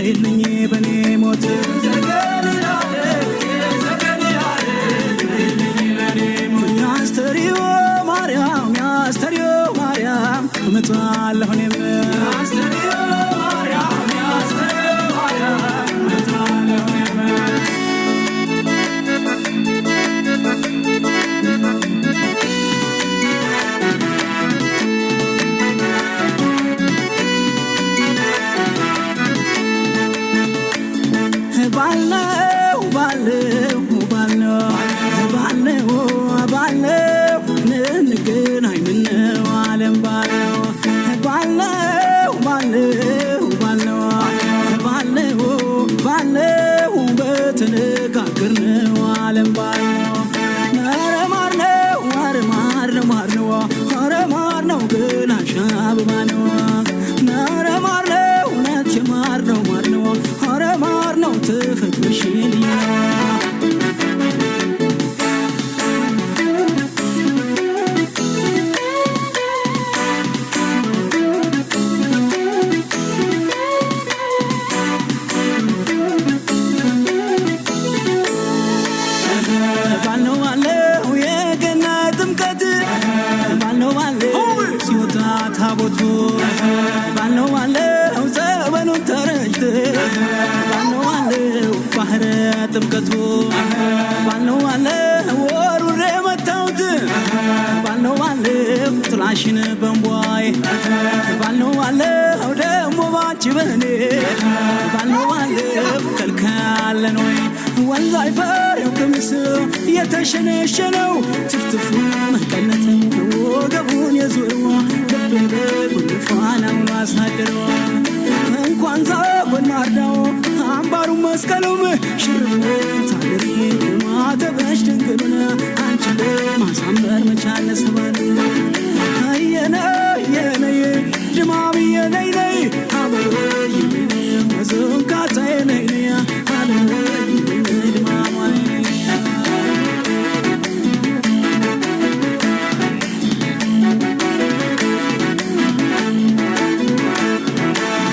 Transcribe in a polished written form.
ነይልኝ በኔ ሞት ያስተሪዮ ማርያም ያስተሪዮ ማርያም እመጣለሁ እኔም ያስተሪዮ ማርያም ያስተሪዮ ማርያም እመጣለሁ እኔም ጥምቀቱ ባልነው አለ ወሩሬ መታውት ባልነው አለ ጥላሽን በንቧይ ባልነው አለ ደሞ ባንቺ በኔ ባልነው አለ ከልካለን ወይ ወንዝ አይፈሬው ቅምስ የተሸነሸነው ትፍትፉ መቀነት ወገቡን የዞርዋ ልቤ ጉልፋናው ማሳደረዋ እንኳን ዛጎን ማርዳው አምባሩ መስቀሉም ሽርሙን ታገሪ ማተበሽ ድንግሉን አንቺን ማሳመር መቻል ሰባል አየነ የነ ድማም የነ